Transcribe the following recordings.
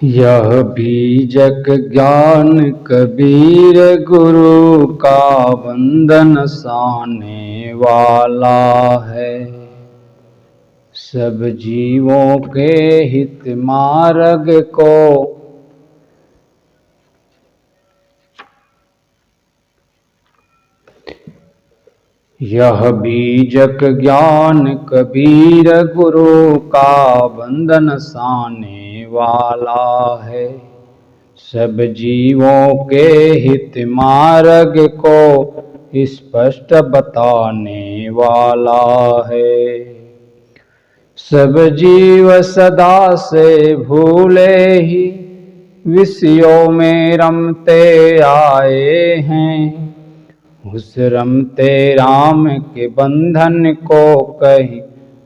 यह बीजक ज्ञान कबीर गुरु का वंदन साने वाला है। सब जीवों के हित मार्ग को यह बीजक ज्ञान कबीर गुरु का वंदन साने वाला है। सब जीवों के हित मार्ग को स्पष्ट बताने वाला है। सब जीव सदा से भूले ही विषयों में रमते आए हैं। उस रमते राम के बंधन को कहीं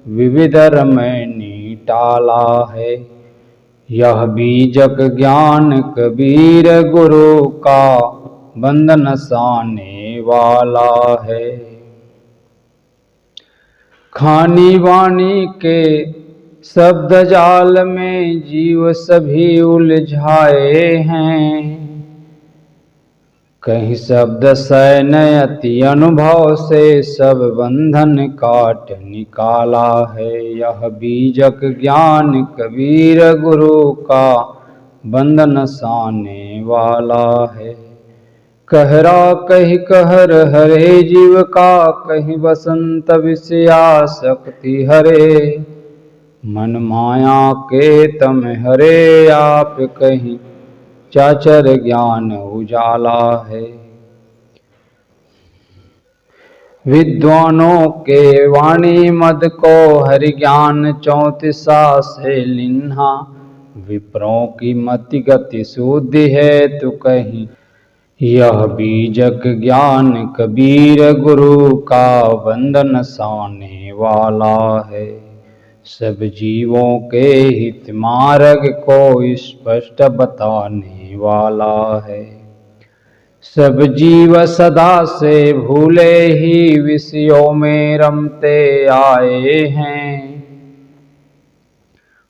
विविध रमणी टाला है। यह बीजक ज्ञान कबीर गुरु का बंधन साने वाला है। खानी वाणी के शब्द जाल में जीव सभी उलझाए हैं। कहीं शब्द सैन्य अति अनुभव से सब बंधन काट निकाला है। यह बीजक ज्ञान कबीर गुरु का बंधन साने वाला है। कहरा कहीं कहर हरे जीव का, कहीं बसंत विषयासक्ति हरे। मन माया के तम हरे आप, कहीं चाचर ज्ञान उजाला है। विद्वानों के वाणी मद को हरि ज्ञान 34 से लिन्हा। विप्रों की मति गति शुद्धि है तो कहीं यह बीजक ज्ञान कबीर गुरु का वंदन साने वाला है। सब जीवों के हित मार्ग को स्पष्ट बताने वाला है। सब जीव सदा से भूले ही विषयों में रमते आए हैं।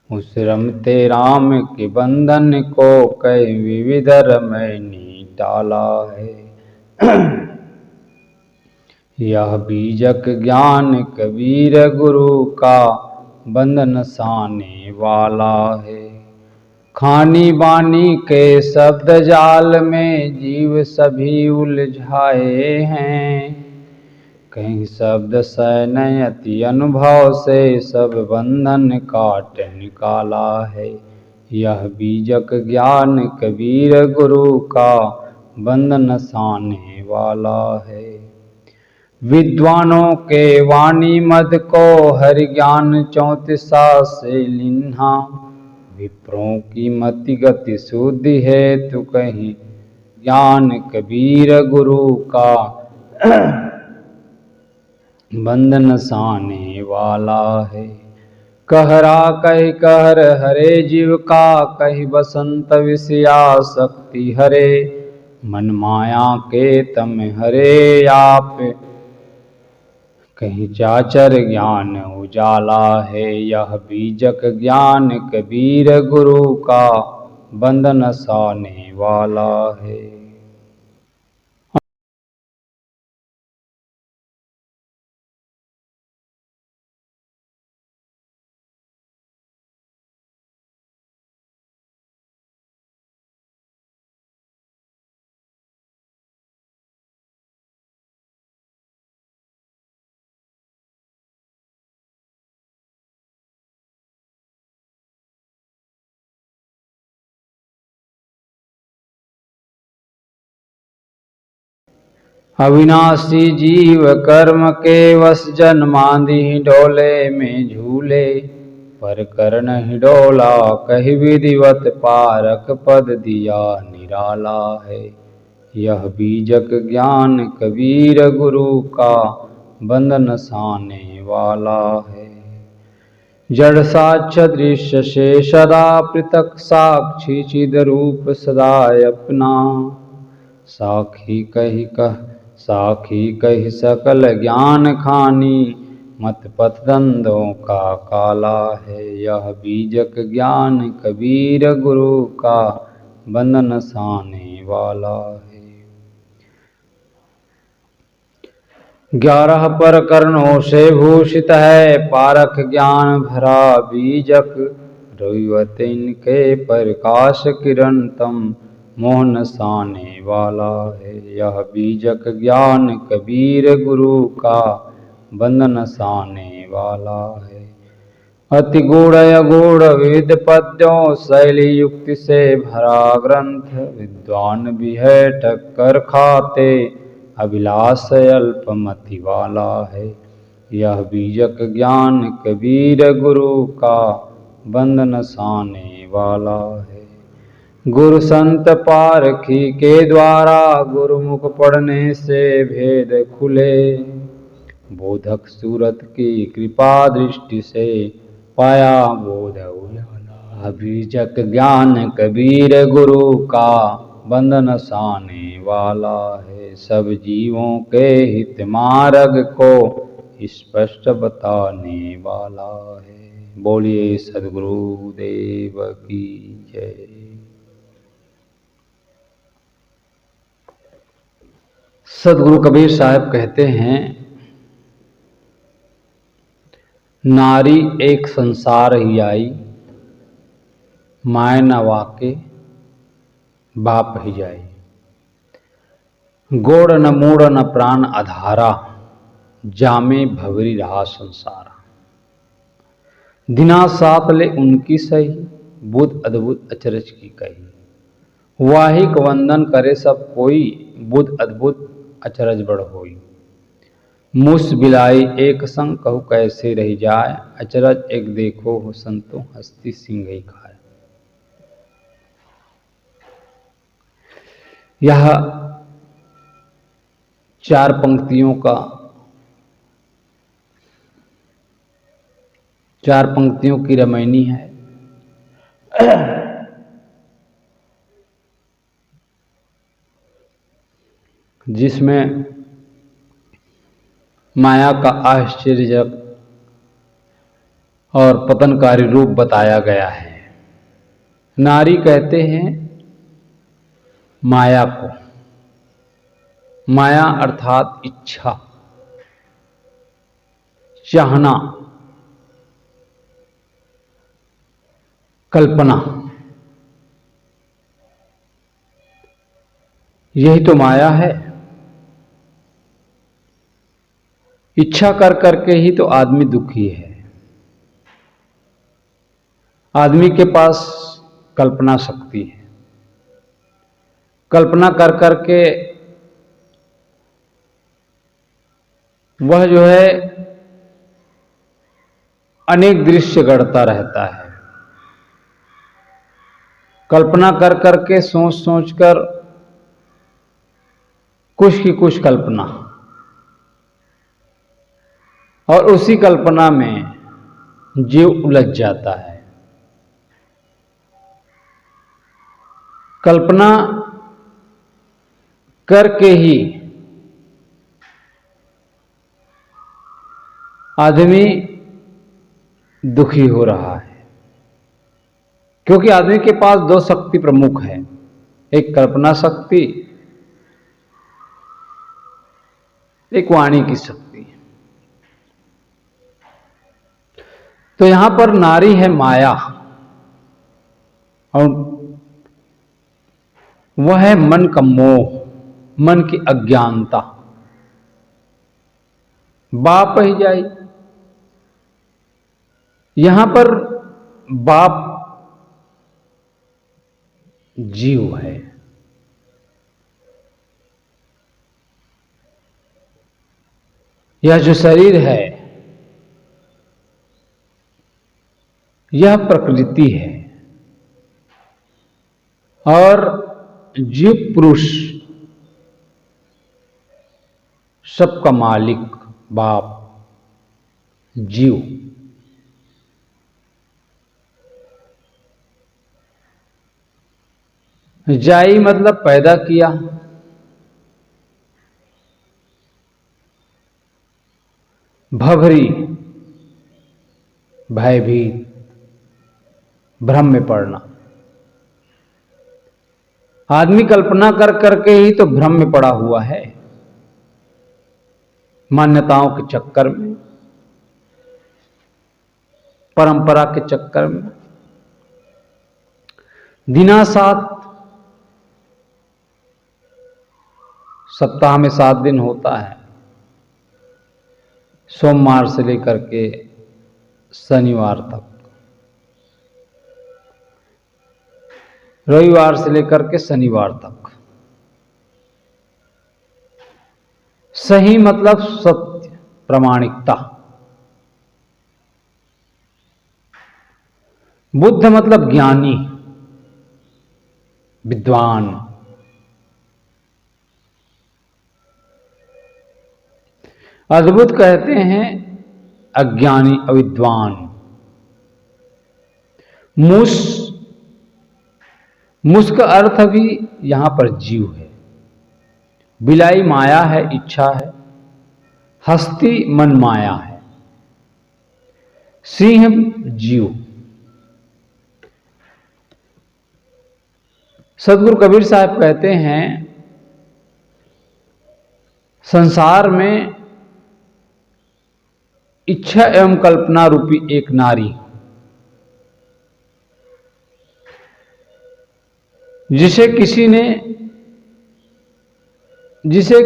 उस रमते राम के बंधन को कई विविध रमणी टाला है। यह बीजक ज्ञान कबीर गुरु का बंधन साने वाला है। खानी बानी के शब्द जाल में जीव सभी उलझाए हैं। कहीं शब्द सैन्य अति अनुभव से सब बंधन काट निकाला है। यह बीजक ज्ञान कबीर गुरु का बंधन साने वाला है। विद्वानों के वाणी मद को हरि ज्ञान 34 से लिन्हा। विप्रों की मति गति शुद्धि है तो कहीं ज्ञान कबीर गुरु का बंधन साने वाला है। कहरा कही कहर हरे जीव का, कही बसंत विषयासक्ति हरे। मन माया के तम हरे आप, कहीं चाचर ज्ञान उजाला है। यह बीजक ज्ञान कबीर गुरु का बंधन साने वाला है। अविनाशी जीव कर्म के वश जन्मांधी डोले में झूले। पर कर नहीं डोला कही विधिवत पारक पद दिया निराला है। यह बीजक ज्ञान कबीर गुरु का बंधन साने वाला है। जड़ साक्ष दृश्य से सदा पृथक साक्षी चिद रूप सदा अपना। साखी कही सकल ज्ञान खानी, मत पथदंडों का काला है। यह बीजक ज्ञान कबीर गुरु का बंधन साने वाला है। 11 प्रकरणों से भूषित है पारख ज्ञान भरा बीजक। रविवत इनके प्रकाश किरण तम मोहन साने वाला है। यह बीजक ज्ञान कबीर गुरु का बंधन साने वाला है। अति गूढ़ अगूढ़ विविध पद्यों शैली युक्ति से भरा ग्रंथ। विद्वान भी है टक्कर खाते अभिलाष अल्पमति वाला है। यह बीजक ज्ञान कबीर गुरु का बंधन साने वाला है। गुरु संत पारखी के द्वारा गुरुमुख पढ़ने से भेद खुले। बोधक सूरत की कृपा दृष्टि से पाया बोध उजाला। बीजक ज्ञान कबीर गुरु का बंधन साने वाला है। सब जीवों के हित मार्ग को स्पष्ट बताने वाला है। बोलिए सद्गुरु देव की जय। सद्गुरु कबीर साहब कहते हैं, नारी एक संसार ही आई, माय न वाके बाप ही जाई। गोड़ न मूड़ न प्राण आधारा, जामे भवरी रहा संसारा। दिना सात ले उनकी सही, बुध अद्भुत अचरज की कही। वाहिक वंदन करे सब कोई, बुध अद्भुत अचरज बड़ होई। मूस बिलाई एक संग कहू कैसे रह जाए, अचरज एक देखो हो संतो हस्ती सिंह ही खाए। यह 4 पंक्तियों का 4 पंक्तियों की रामायणी है। जिसमें माया का आश्चर्यजनक और पतनकारी रूप बताया गया है। नारी कहते हैं माया को। माया अर्थात इच्छा, चाहना, कल्पना, यही तो माया है। इच्छा कर करके ही तो आदमी दुखी है। आदमी के पास कल्पना शक्ति है। कल्पना कर करके वह जो है अनेक दृश्य गढ़ता रहता है। कल्पना कर करके सोच सोच कर कुछ की कुछ कल्पना, और उसी कल्पना में जीव उलझ जाता है। कल्पना करके ही आदमी दुखी हो रहा है, क्योंकि आदमी के पास 2 शक्ति प्रमुख है, एक कल्पना शक्ति, एक वाणी की शक्ति। तो यहां पर नारी है माया, और वह है मन का मोह, मन की अज्ञानता। बाप ही जाई। यहां पर बाप जीव है। यह जो शरीर है यह प्रकृति है, और जीव पुरुष सबका मालिक बाप जीव। जाई मतलब पैदा किया। भवरी भयभीत, भ्रम में पड़ना। आदमी कल्पना कर करके ही तो भ्रम में पड़ा हुआ है, मान्यताओं के चक्कर में, परंपरा के चक्कर में। दिनासात सप्ताह में 7 दिन होता है, सोमवार से लेकर के शनिवार तक, रविवार से लेकर के शनिवार तक। सही मतलब सत्य, प्रामाणिकता। बुद्ध मतलब ज्ञानी, विद्वान। अद्भुत कहते हैं अज्ञानी, अविद्वान। मूस का अर्थ भी यहां पर जीव है। बिलाई माया है, इच्छा है। हस्ती मन माया है। सिंह जीव। सदगुरु कबीर साहब कहते हैं संसार में इच्छा एवं कल्पना रूपी एक नारी, जिसे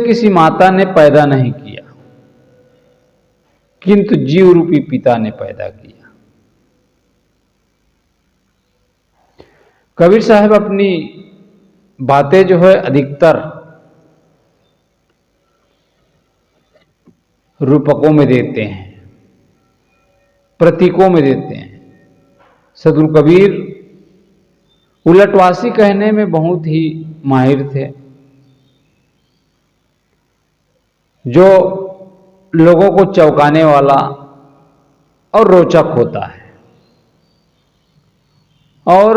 किसी माता ने पैदा नहीं किया, किंतु जीव रूपी पिता ने पैदा किया। कबीर साहब अपनी बातें जो है अधिकतर रूपकों में देते हैं, प्रतीकों में देते हैं। सदगुरु कबीर उलटवासी कहने में बहुत ही माहिर थे, जो लोगों को चौंकाने वाला और रोचक होता है। और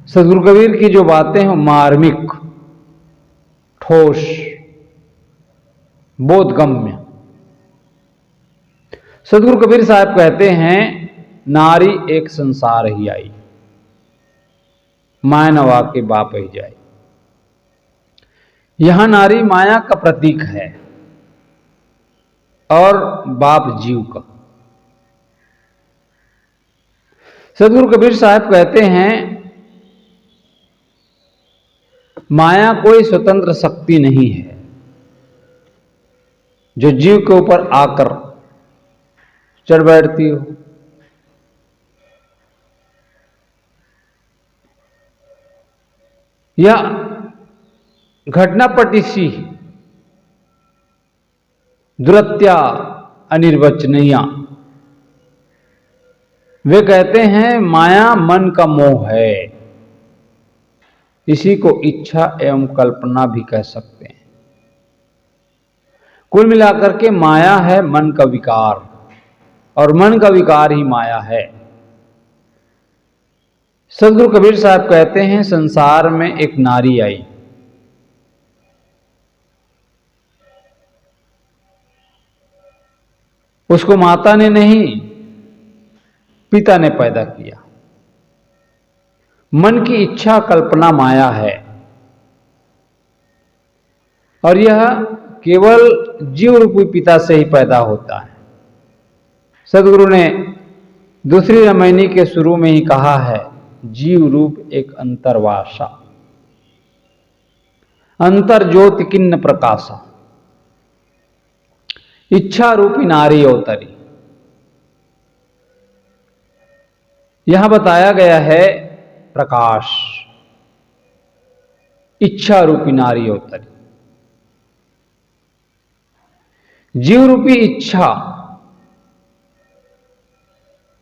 सदगुरु कबीर की जो बातें हैं मार्मिक, ठोस, बोधगम्य। सदगुरु कबीर साहब कहते हैं नारी एक संसार ही आई, माया नवा के बाप ही जाए। यहां नारी माया का प्रतीक है और बाप जीव का। सदगुरु कबीर साहब कहते हैं माया कोई स्वतंत्र शक्ति नहीं है जो जीव के ऊपर आकर चढ़ बैठती हो। या घटनापटी सी दुरत्या अनिर्वचनीय। वे कहते हैं माया मन का मोह है, इसी को इच्छा एवं कल्पना भी कह सकते हैं। कुल मिलाकर के माया है मन का विकार, और मन का विकार ही माया है। सदगुरु कबीर साहब कहते हैं संसार में एक नारी आई, उसको माता ने नहीं पिता ने पैदा किया। मन की इच्छा कल्पना माया है, और यह केवल जीव रूपी पिता से ही पैदा होता है। सदगुरु ने दूसरी रामायणी के शुरू में ही कहा है जीव रूप एक अंतर्वासा, अंतर ज्योति किन्न प्रकाशा। इच्छा रूपी नारी अवतरी। यहां बताया गया है प्रकाश, इच्छा रूपी नारी अवतरी। जीव रूपी इच्छा,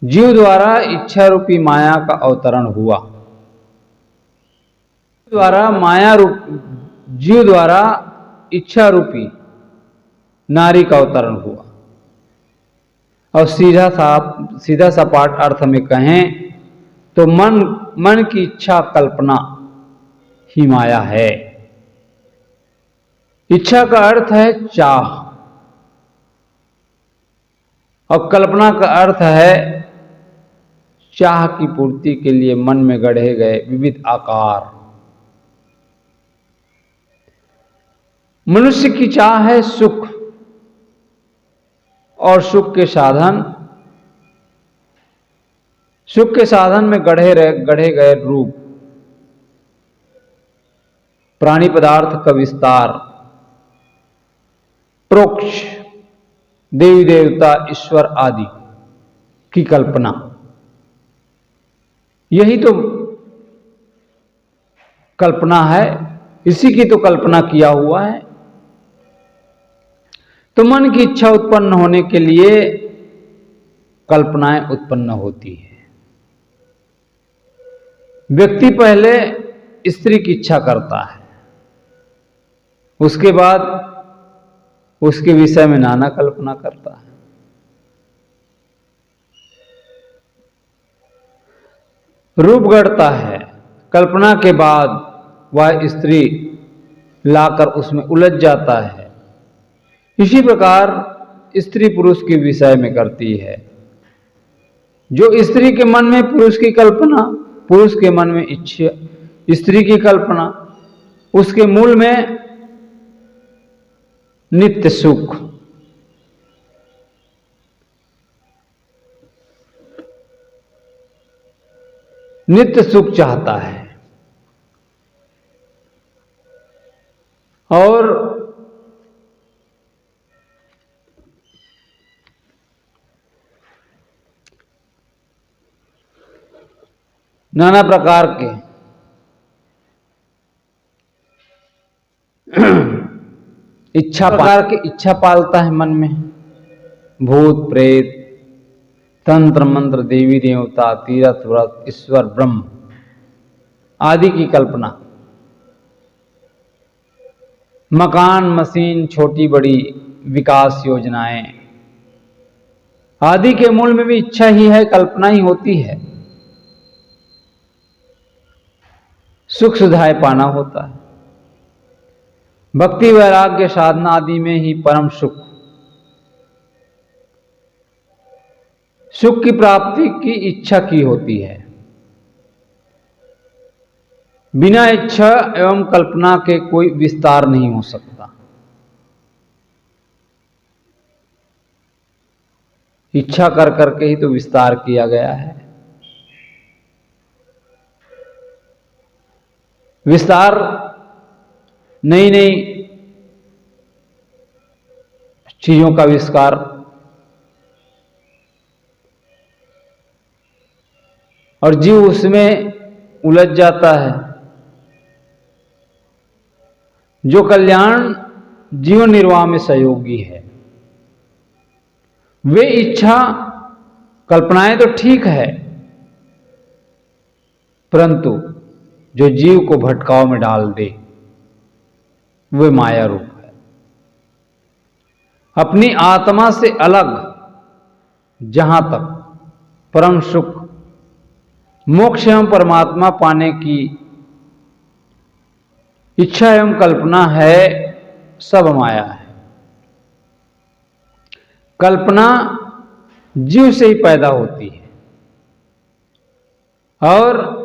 जीव द्वारा इच्छा रूपी माया का अवतरण हुआ। जीव द्वारा इच्छा रूपी नारी का अवतरण हुआ। और सीधा सपाट अर्थ में कहें तो मन की इच्छा कल्पना ही माया है। इच्छा का अर्थ है चाह। और कल्पना का अर्थ है चाह की पूर्ति के लिए मन में गढ़े गए विविध आकार। मनुष्य की चाह है सुख, और सुख के साधन में गढ़े गए रूप, प्राणी पदार्थ का विस्तार, प्रोक्ष, देवी देवता, ईश्वर आदि की कल्पना, यही तो कल्पना है, इसी की तो कल्पना किया हुआ है। तो मन की इच्छा उत्पन्न होने के लिए कल्पनाएं उत्पन्न होती है। व्यक्ति पहले स्त्री की इच्छा करता है, उसके बाद उसके विषय में नाना कल्पना करता है। रूप गढ़ता है, कल्पना के बाद वह स्त्री लाकर उसमें उलझ जाता है। इसी प्रकार स्त्री पुरुष के विषय में करती है। जो स्त्री के मन में पुरुष की कल्पना, पुरुष के मन में इच्छा स्त्री की कल्पना, उसके मूल में नित्य सुख, नित्य सुख चाहता है। और नाना प्रकार के इच्छा पालता है मन में। भूत प्रेत, तंत्र मंत्र, देवी देवता, तीर्थ व्रत, ईश्वर ब्रह्म आदि की कल्पना। मकान, मशीन, छोटी बड़ी विकास योजनाएं आदि के मूल में भी इच्छा ही है, कल्पना ही होती है। सुख सुधाए पाना होता है। भक्ति वैराग्य साधना आदि में ही परम सुख, सुख की प्राप्ति की इच्छा की होती है। बिना इच्छा एवं कल्पना के कोई विस्तार नहीं हो सकता। इच्छा कर करके ही तो विस्तार किया गया है। विस्तार नई नई चीजों का आविष्कार, और जीव उसमें उलझ जाता है। जो कल्याण जीवन निर्वाह में सहयोगी है, वे इच्छा कल्पनाएं तो ठीक है, परंतु जो जीव को भटकाव में डाल दे वे माया रूप है। अपनी आत्मा से अलग जहां तक परम सुख, मोक्ष एवं परमात्मा पाने की इच्छा एवं कल्पना है, सब माया है। कल्पना जीव से ही पैदा होती है, और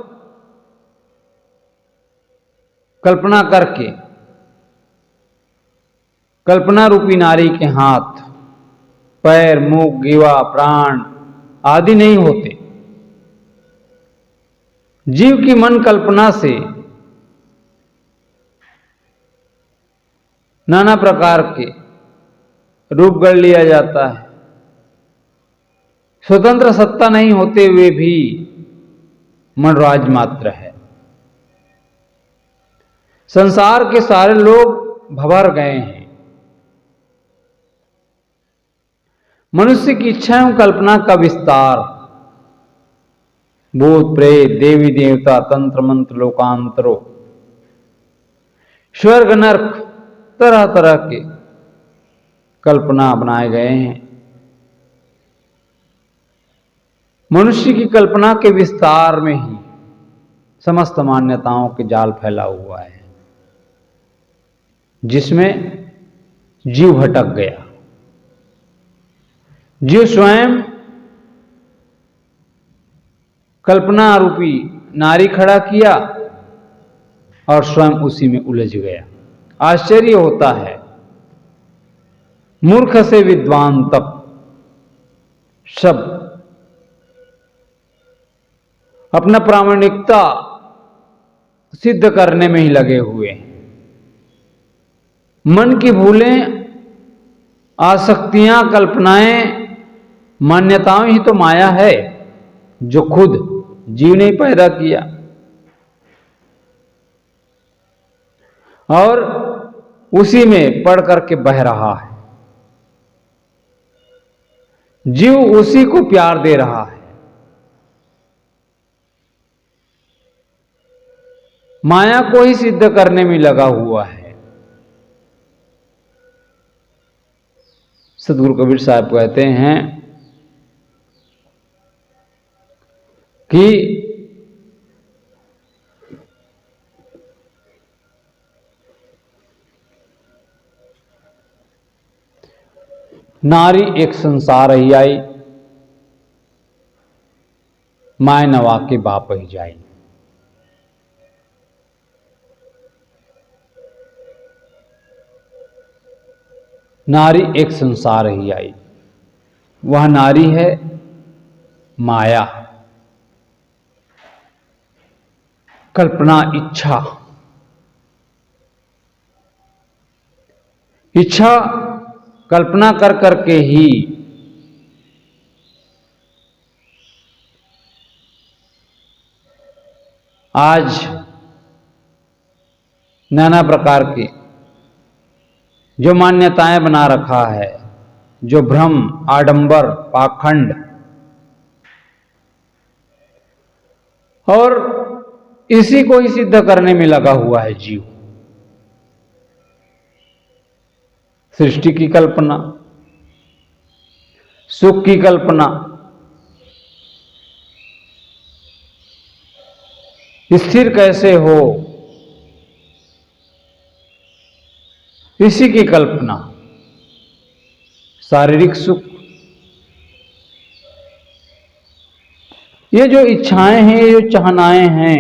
कल्पना करके कल्पना रूपी नारी के हाथ, पैर, मुख, ग्रीवा, प्राण आदि नहीं होते। जीव की मन कल्पना से नाना प्रकार के रूप गढ़ लिया जाता है। स्वतंत्र सत्ता नहीं होते हुए भी मनराज मात्र है। संसार के सारे लोग भंवर गए हैं। मनुष्य की इच्छा एवं कल्पना का विस्तार, भूत प्रेत, देवी देवता, तंत्र मंत्र, लोकांतरों, स्वर्ग नरक, तरह तरह के कल्पना बनाए गए हैं। मनुष्य की कल्पना के विस्तार में ही समस्त मान्यताओं के जाल फैला हुआ है, जिसमें जीव भटक गया। जो स्वयं कल्पना रूपी नारी खड़ा किया और स्वयं उसी में उलझ गया। आश्चर्य होता है, मूर्ख से विद्वान तक सब अपना प्रामाणिकता सिद्ध करने में ही लगे हुए। मन की भूलें, आसक्तियां, कल्पनाएं, मान्यताएं ही तो माया है जो खुद जीव ने पैदा किया। और उसी में पड़ करके बह रहा है। जीव उसी को प्यार दे रहा है। माया को ही सिद्ध करने में लगा हुआ है। सदगुरु कबीर साहब कहते हैं कि नारी एक संसार ही आई, माय नवा के बाप ही जाई। नारी एक संसार ही आई, वह नारी है माया, कल्पना, इच्छा। इच्छा कल्पना कर करके ही आज नाना प्रकार के जो मान्यताएं बना रखा है, जो भ्रम, आडंबर, पाखंड, और इसी को ही सिद्ध करने में लगा हुआ है जीव। सृष्टि की कल्पना, सुख की कल्पना, स्थिर कैसे हो, इसी की कल्पना, शारीरिक सुख। ये जो इच्छाएं हैं, ये जो चाहनाएं हैं,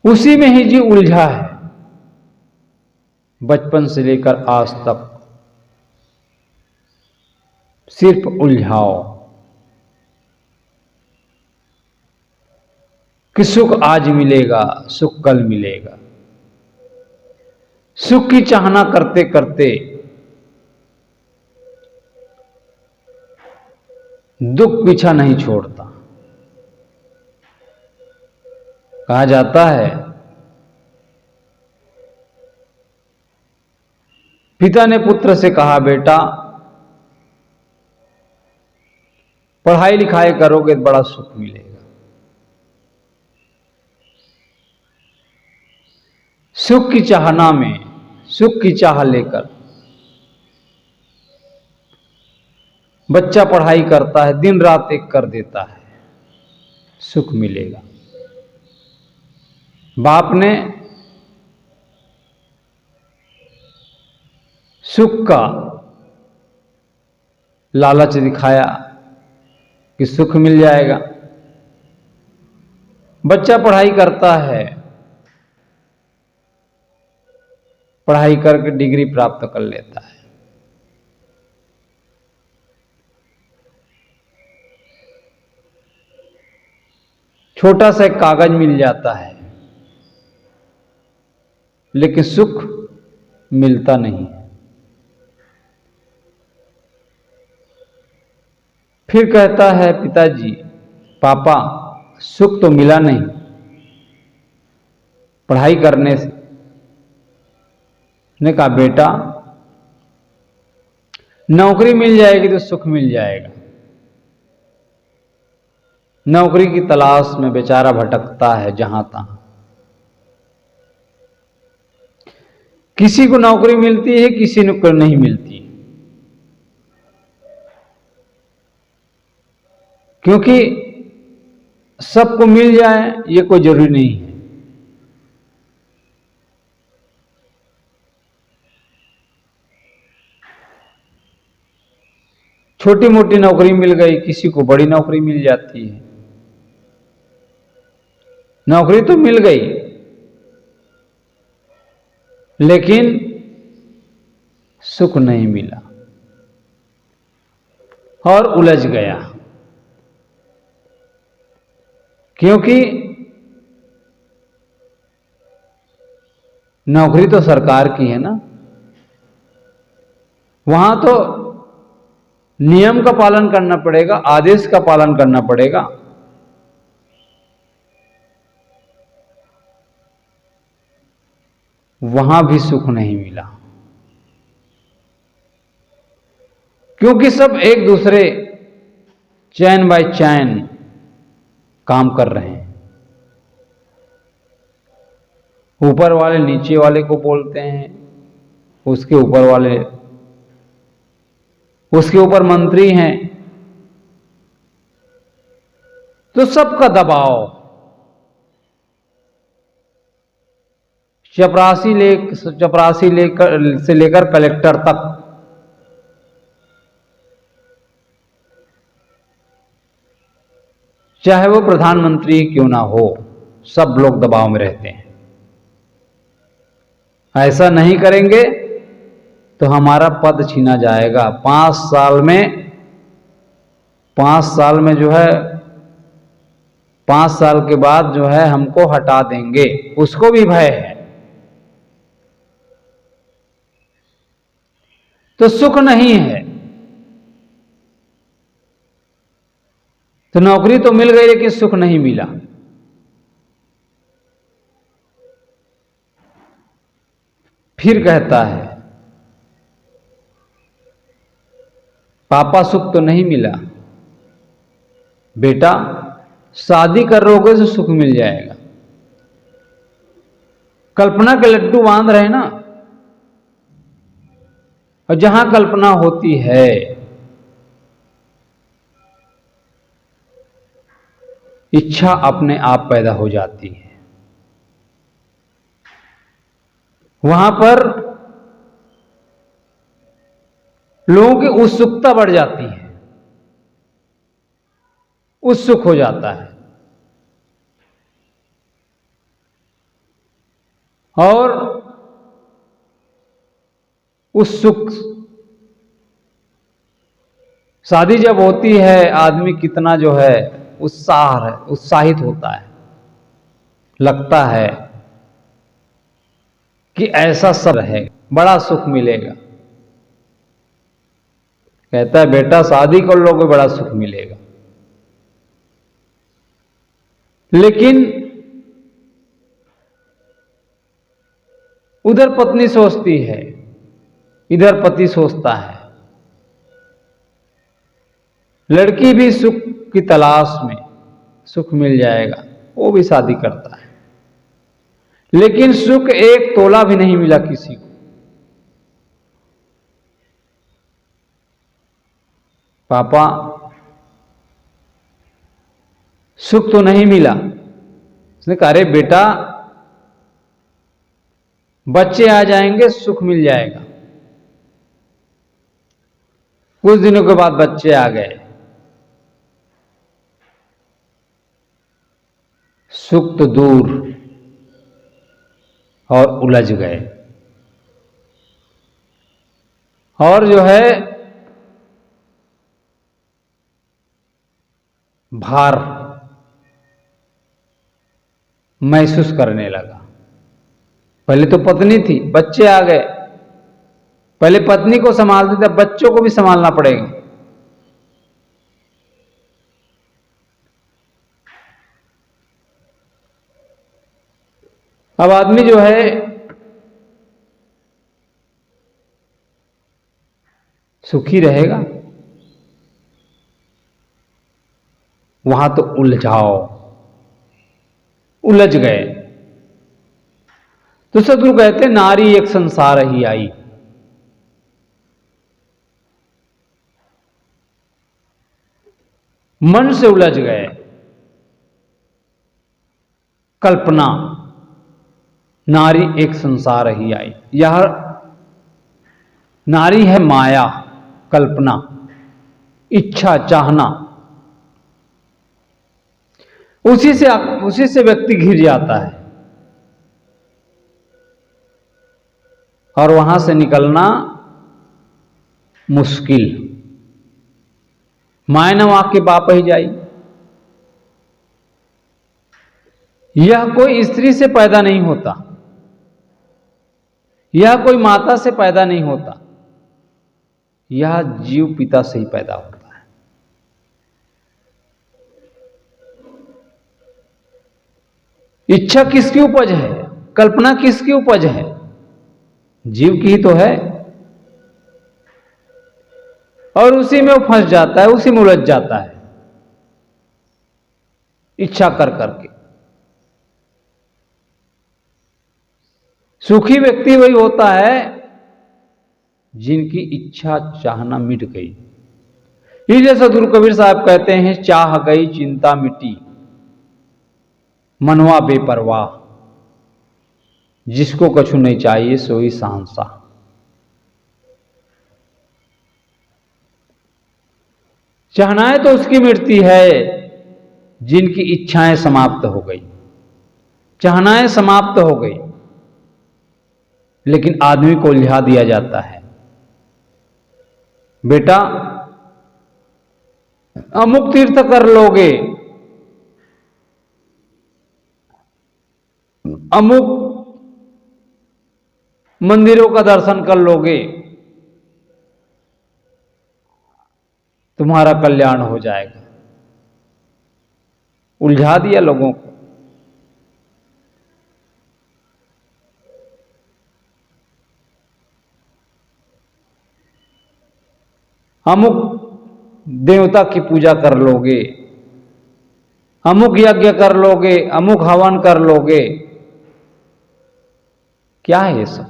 उसी में ही जीव उलझा है बचपन से लेकर आज तक। सिर्फ उलझाओ कि सुख आज मिलेगा, सुख कल मिलेगा। सुख की चाहना करते करते दुख पीछा नहीं छोड़ता। कहा जाता है, पिता ने पुत्र से कहा, बेटा पढ़ाई लिखाई करोगे तो बड़ा सुख मिलेगा। सुख की चाहना में, सुख की चाह लेकर बच्चा पढ़ाई करता है, दिन रात एक कर देता है, सुख मिलेगा। बाप ने सुख का लालच दिखाया कि सुख मिल जाएगा। बच्चा पढ़ाई करता है, पढ़ाई करके डिग्री प्राप्त कर लेता है। छोटा सा एक कागज मिल जाता है, लेकिन सुख मिलता नहीं है। फिर कहता है, पिताजी, पापा सुख तो मिला नहीं पढ़ाई करने से। ने कहा, बेटा नौकरी मिल जाएगी तो सुख मिल जाएगा। नौकरी की तलाश में बेचारा भटकता है जहां तहां। किसी को नौकरी मिलती है, किसी को नहीं मिलती, क्योंकि सबको मिल जाए ये कोई जरूरी नहीं है। छोटी मोटी नौकरी मिल गई, किसी को बड़ी नौकरी मिल जाती है। नौकरी तो मिल गई, लेकिन सुख नहीं मिला और उलझ गया। क्योंकि नौकरी तो सरकार की है ना, वहां तो नियम का पालन करना पड़ेगा, आदेश का पालन करना पड़ेगा। वहां भी सुख नहीं मिला, क्योंकि सब एक दूसरे चैन बाय चैन काम कर रहे हैं। ऊपर वाले नीचे वाले को बोलते हैं, उसके ऊपर वाले, उसके ऊपर मंत्री हैं, तो सबका दबाव, चपरासी से लेकर कलेक्टर तक चाहे वो प्रधानमंत्री क्यों ना हो, सब लोग दबाव में रहते हैं। ऐसा नहीं करेंगे तो हमारा पद छीना जाएगा। 5 साल में जो है, 5 साल के बाद जो है हमको हटा देंगे, उसको भी भय है। तो सुख नहीं है। तो नौकरी तो मिल गई लेकिन सुख नहीं मिला। फिर कहता है, पापा सुख तो नहीं मिला, बेटा शादी करोगे तो सुख मिल जाएगा। कल्पना के लड्डू बांध रहे ना, और जहां कल्पना होती है इच्छा अपने आप पैदा हो जाती है। वहां पर लोगों की उत्सुकता बढ़ जाती है, उत्सुक हो जाता है, और उत्सुक शादी जब होती है, आदमी कितना जो है उत्साहित होता है, लगता है कि ऐसा सब है, बड़ा सुख मिलेगा। कहता है बेटा शादी कर लोगे बड़ा सुख मिलेगा। लेकिन उधर पत्नी सोचती है, इधर पति सोचता है। लड़की भी सुख की तलाश में, सुख मिल जाएगा, वो भी शादी करता है। लेकिन सुख एक तोला भी नहीं मिला किसी को। पापा सुख तो नहीं मिला। उसने कहा अरे बेटा बच्चे आ जाएंगे सुख मिल जाएगा। कुछ दिनों के बाद बच्चे आ गए, सुख तो दूर और उलझ गए। और जो है भार महसूस करने लगा। पहले तो पत्नी थी, बच्चे आ गए, पहले पत्नी को संभालते थे, बच्चों को भी संभालना पड़ेगा। अब आदमी जो है सुखी रहेगा? वहां तो उलझ गए। तो सदगुरु कहते नारी एक संसार ही आई। मन से उलझ गए। कल्पना, नारी एक संसार ही आई। यह नारी है माया, कल्पना। इच्छा, चाहना, उसी से व्यक्ति घिर जाता है और वहां से निकलना मुश्किल। माय न वाक्य बाप ही जाई। यह कोई स्त्री से पैदा नहीं होता, यह कोई माता से पैदा नहीं होता, यह जीव पिता से ही पैदा होता है। इच्छा किसकी उपज है? कल्पना किसकी उपज है? जीव की ही तो है। और उसी में वो फंस जाता है, उसी में उलझ जाता है इच्छा कर करके। सुखी व्यक्ति वही होता है जिनकी इच्छा चाहना मिट गई। इसलिए सदगुरु कबीर साहब कहते हैं, चाह गई चिंता मिटी, मनवा बेपरवाह, जिसको कछु नहीं चाहिए सोई सांसा। चाहनाएं तो उसकी मिटती है जिनकी इच्छाएं समाप्त हो गई। चाहनाएं समाप्त हो गई, लेकिन आदमी को उलझा दिया जाता है। बेटा अमुक तीर्थ कर लोगे, अमुक मंदिरों का दर्शन कर लोगे, तुम्हारा कल्याण हो जाएगा। उलझा दिया लोगों को। अमुक देवता की पूजा कर लोगे, अमुक यज्ञ कर लोगे, अमुक हवन कर लोगे। क्या है ये सब?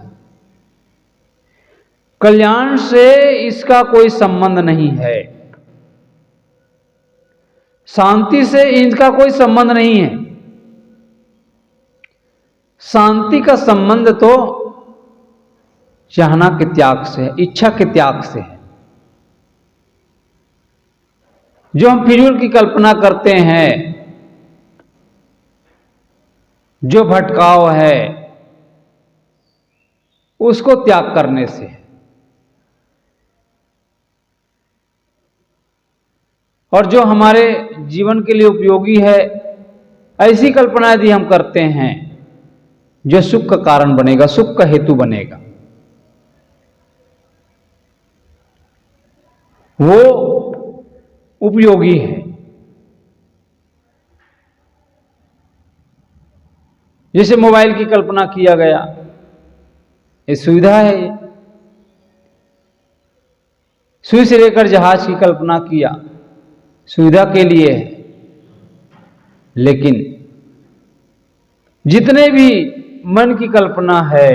कल्याण से इसका कोई संबंध नहीं है, शांति से इनका कोई संबंध नहीं है। शांति का संबंध तो चाहना के त्याग से है, इच्छा के त्याग से है। जो हम फिजूल की कल्पना करते हैं, जो भटकाव है, उसको त्याग करने से है। और जो हमारे जीवन के लिए उपयोगी है, ऐसी कल्पना यदि हम करते हैं जो सुख का कारण बनेगा, सुख का हेतु बनेगा, वो उपयोगी है। जैसे मोबाइल की कल्पना किया गया, ये सुविधा है। सुई से लेकर जहाज की कल्पना किया, सुविधा के लिए है। लेकिन जितने भी मन की कल्पना है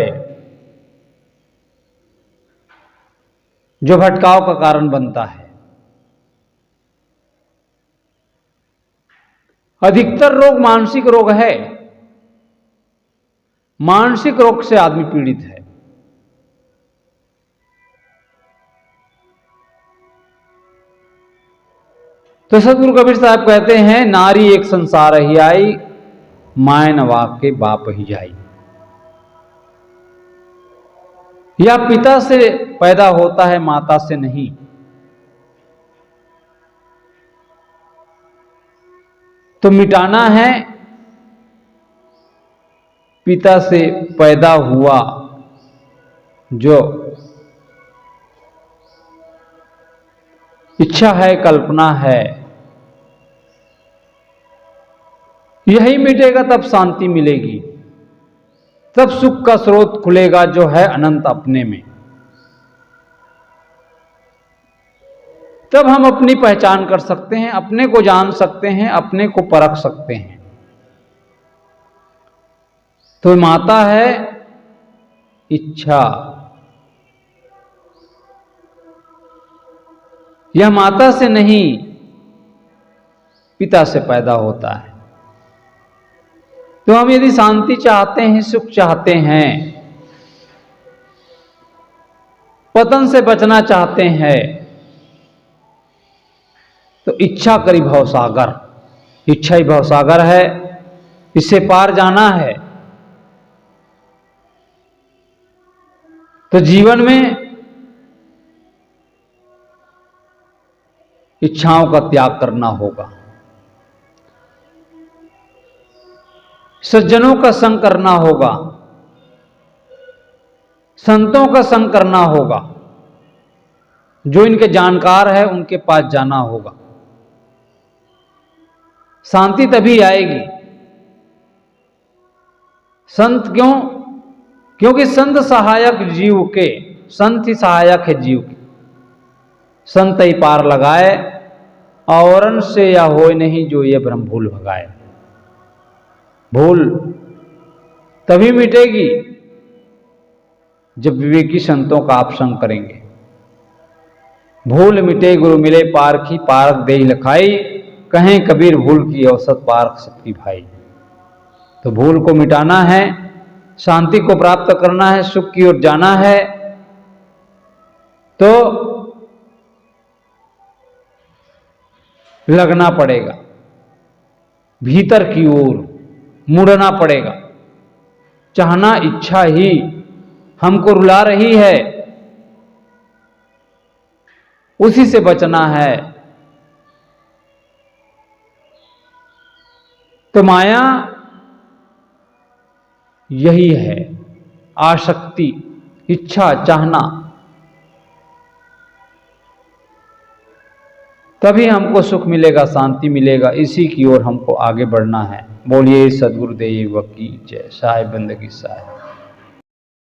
जो भटकाव का कारण बनता है, अधिकतर रोग मानसिक रोग है। मानसिक रोग से आदमी पीड़ित है। तो सदगुरु कबीर साहब कहते हैं, नारी एक संसार ही आई, माय न वाके बाप ही जाई। यह पिता से पैदा होता है, माता से नहीं। तो मिटाना है पिता से पैदा हुआ जो इच्छा है, कल्पना है, यही मिटेगा तब शांति मिलेगी, तब सुख का स्रोत खुलेगा जो है अनंत अपने में। तब हम अपनी पहचान कर सकते हैं, अपने को जान सकते हैं, अपने को परख सकते हैं। तो माता है इच्छा, यह माता से नहीं पिता से पैदा होता है। तो हम यदि शांति चाहते हैं, सुख चाहते हैं, पतन से बचना चाहते हैं, तो इच्छा करी भवसागर, इच्छा ही भवसागर है, इससे पार जाना है। तो जीवन में इच्छाओं का त्याग करना होगा, सज्जनों का संग करना होगा, संतों का संग करना होगा, जो इनके जानकार है उनके पास जाना होगा। शांति तभी आएगी। संत क्यों? क्योंकि संत सहायक जीव के, संत ही सहायक है जीव के। संत ही पार लगाए, औरन से या होय नहीं जो ये भ्रम भूल भगाए। भूल तभी मिटेगी जब विवेकी संतों का आप संग करेंगे। भूल मिटे गुरु मिले पारखी, पारक देहि लखाई, कहें कबीर भूल की औसत पारख सबकी भाई। तो भूल को मिटाना है, शांति को प्राप्त करना है, सुख की ओर जाना है, तो लगना पड़ेगा, भीतर की ओर मुड़ना पड़ेगा। चाहना इच्छा ही हमको रुला रही है, उसी से बचना है। तो माया यही है, आसक्ति, इच्छा, चाहना। तभी हमको सुख मिलेगा, शांति मिलेगा, इसी की ओर हमको आगे बढ़ना है। बोलिए सद्गुरुदेव की जय। साहिब बंदगी साहिब।